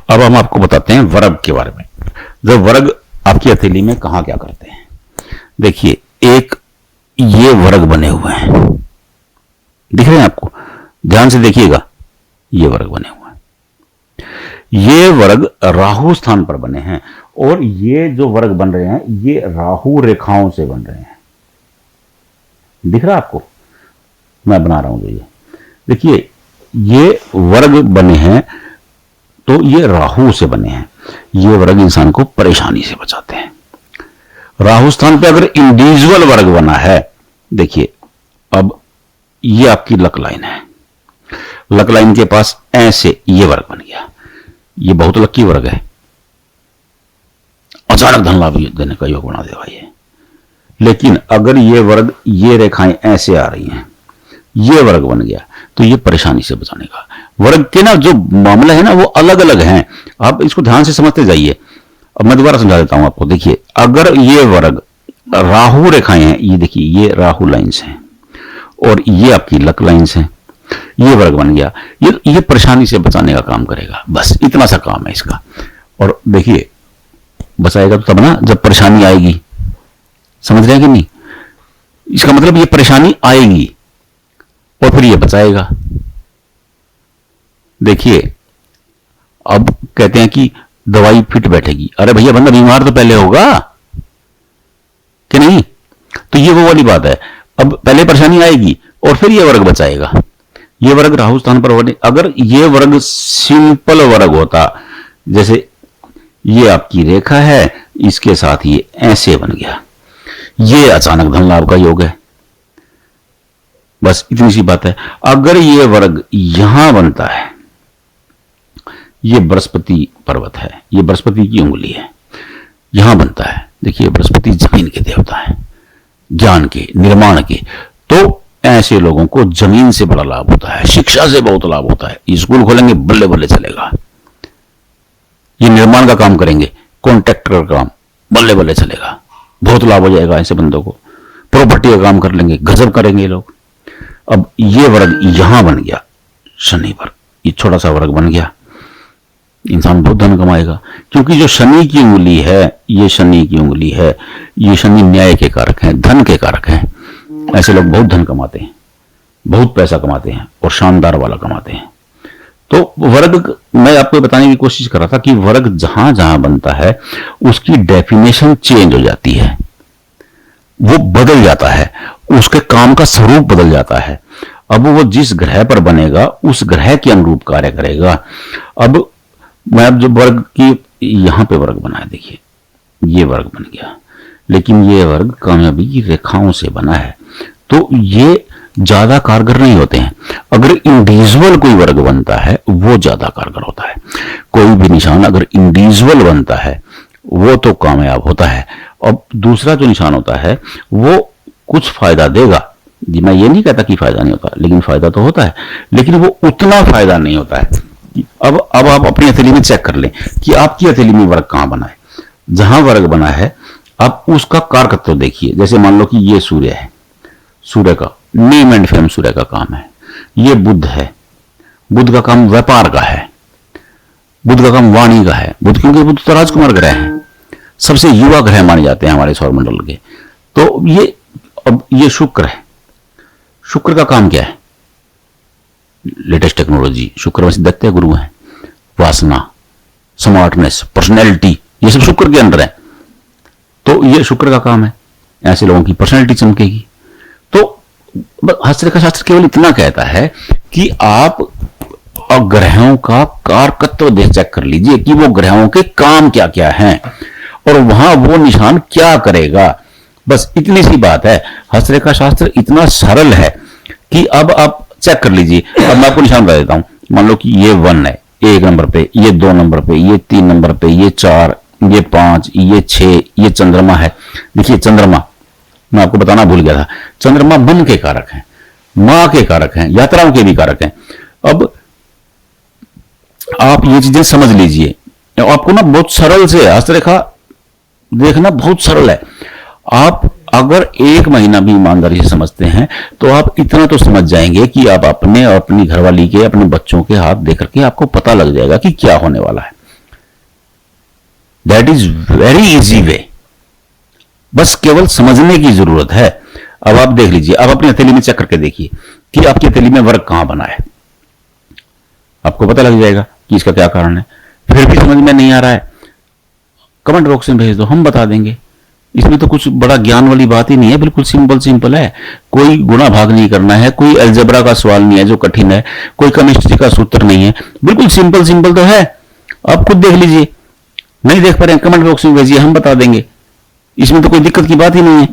अब हम आपको बताते हैं वर्ग के बारे में। जब वर्ग आपकी हथेली में कहां क्या करते हैं, देखिए एक ये वर्ग बने हुए हैं, दिख रहे हैं आपको, ध्यान से देखिएगा, ये वर्ग बने हुए हैं। ये वर्ग राहु स्थान पर बने हैं और ये जो वर्ग बन रहे हैं ये राहु रेखाओं से बन रहे हैं। दिख रहा है आपको, मैं बना रहा हूं जो ये देखिए, ये वर्ग बने हैं तो ये राहु से बने हैं। ये वर्ग इंसान को परेशानी से बचाते हैं। राहु स्थान पे अगर इंडिविजुअल वर्ग बना है, देखिए अब ये आपकी लक लाइन है, लक लाइन के पास ऐसे ये वर्ग बन गया, ये बहुत लक्की वर्ग है, अचानक धन लाभ देने का योग बना देगा ये। लेकिन अगर ये वर्ग, ये रेखाएं ऐसे आ रही हैं, ये वर्ग बन गया तो ये परेशानी से बचाने का। वर्ग के ना जो मामला है ना वो अलग अलग हैं, आप इसको ध्यान से समझते जाइए। अब मैं दोबारा समझा देता हूं आपको। देखिए अगर ये वर्ग राहु रेखाएं हैं, ये देखिए ये राहु लाइंस हैं और ये आपकी लक लाइंस हैं, ये वर्ग बन गया, ये परेशानी से बचाने का काम करेगा। बस इतना सा काम है इसका। और देखिए बचाएगा तो तब ना जब परेशानी आएगी, समझ रहे हैं कि नहीं? इसका मतलब ये परेशानी आएगी और फिर ये बचाएगा। देखिए अब कहते हैं कि दवाई फिट बैठेगी, अरे भैया बंदा बीमार तो पहले होगा कि नहीं? तो ये वो वाली बात है। अब पहले परेशानी आएगी और फिर ये वर्ग बचाएगा। ये वर्ग राहु स्थान पर बने। अगर ये वर्ग सिंपल वर्ग होता, जैसे ये आपकी रेखा है, इसके साथ ये ऐसे बन गया, ये अचानक धन लाभ का योग है। बस इतनी सी बात है। अगर ये वर्ग यहां बनता है, ये बृहस्पति पर्वत है, ये बृहस्पति की उंगली है, यहां बनता है, देखिए बृहस्पति जमीन के देवता है, ज्ञान के, निर्माण के। तो ऐसे लोगों को जमीन से बड़ा लाभ होता है, शिक्षा से बहुत लाभ होता है। स्कूल खोलेंगे बल्ले बल्ले चलेगा, ये निर्माण का काम करेंगे, कॉन्ट्रैक्टर का काम बल्ले बल्ले चलेगा, बहुत लाभ हो जाएगा ऐसे बंदों को। प्रॉपर्टी का काम कर लेंगे, गजब करेंगे लोग। अब ये वर्ग यहां बन गया, शनि वर्ग, ये छोटा सा वर्ग बन गया, इंसान बहुत धन कमाएगा। क्योंकि जो शनि की उंगली है, ये शनि की उंगली है, ये शनि न्याय के कारक हैं, धन के कारक हैं। ऐसे लोग बहुत धन कमाते हैं, बहुत पैसा कमाते हैं और शानदार वाला कमाते हैं। तो वर्ग मैं आपको बताने की कोशिश कर रहा था कि वर्ग जहां जहां बनता है उसकी डेफिनेशन चेंज हो जाती है, वो बदल जाता है, उसके काम का स्वरूप बदल जाता है। अब वो जिस ग्रह पर बनेगा उस ग्रह के अनुरूप कार्य करेगा। अब मैं अब जो वर्ग की यहां पे वर्ग बना है, देखिए ये वर्ग बन गया, लेकिन ये वर्ग कामयाबी की रेखाओं से बना है, तो ये ज्यादा कारगर नहीं होते हैं। अगर इंडिविजुअल कोई वर्ग बनता है वो ज्यादा कारगर होता है। कोई भी निशान अगर इंडिविजुअल बनता है वो तो कामयाब होता है। अब दूसरा जो निशान होता है वो कुछ फायदा देगा जी, मैं ये नहीं कहता कि फायदा नहीं होता, लेकिन फायदा तो होता है, लेकिन वो उतना फायदा नहीं होता है। अब आप अपनी हथेली में चेक कर लें कि आपकी हथेली में वर्ग कहां बना है। जहां वर्ग बना है आप उसका कारकत्व देखिए। जैसे मान लो कि ये सूर्य है, सूर्य का नेम एंड फेम सूर्य का काम है। ये बुध है, बुध का काम व्यापार का है, बुध का काम वाणी का है। बुध क्योंकि बुध तो राजकुमार ग्रह है, सबसे युवा ग्रह माने जाते हैं हमारे सौरमंडल के। तो ये अब ये शुक्र है, शुक्र का काम क्या है? लेटेस्ट टेक्नोलॉजी, शुक्र में दैत्य गुरु है, वासना, स्मार्टनेस, पर्सनैलिटी, ये सब शुक्र के अंदर है। तो ये शुक्र का काम है, ऐसे लोगों की पर्सनैलिटी चमकेगी। तो हस्तरेखा शास्त्र केवल इतना कहता है कि आप ग्रहों का कारकत्व देख चेक कर लीजिए कि वो ग्रहों के काम क्या क्या हैं और वहां वो निशान क्या करेगा। बस इतनी सी बात है। हस्तरेखा शास्त्र इतना सरल है कि अब आप चेक कर लीजिए। अब मैं आपको निशान बता देता हूं। मान लो कि ये 1 है 1 नंबर पे, ये 2 नंबर पे, ये 3 नंबर पे, ये 4, ये 5, ये 6, ये चंद्रमा है। देखिए चंद्रमा, मैं आपको बताना भूल गया था, चंद्रमा मन के कारक हैं, मां के कारक हैं, यात्राओं के भी कारक हैं। अब आप ये चीजें समझ लीजिए। आपको ना बहुत सरल से हस्तरेखा देखना बहुत सरल है। आप अगर 1 महीना भी ईमानदारी से समझते हैं तो आप इतना तो समझ जाएंगे कि आप अपने और अपनी घरवाली के, अपने बच्चों के हाथ देख करके आपको पता लग जाएगा कि क्या होने वाला है। That is very easy way, बस केवल समझने की जरूरत है। अब आप देख लीजिए, अब अपनी हथेली में चेक करके देखिए कि आपकी हथेली में वर्ग कहां बना है, आपको पता लग जाएगा कि इसका क्या कारण है। फिर भी समझ में नहीं आ रहा है, कमेंट बॉक्स में भेज दो, हम बता देंगे। इसमें तो कुछ बड़ा ज्ञान वाली बात ही नहीं है, बिल्कुल सिंपल सिंपल है। कोई गुणा भाग नहीं करना है, कोई अलजेब्रा का सवाल नहीं है जो कठिन है, कोई केमिस्ट्री का सूत्र नहीं है, बिल्कुल सिंपल सिंपल तो है। आप खुद देख लीजिए, नहीं देख पा रहे हैं कमेंट बॉक्स में भेजिए, हम बता देंगे। इसमें तो कोई दिक्कत की बात ही नहीं है।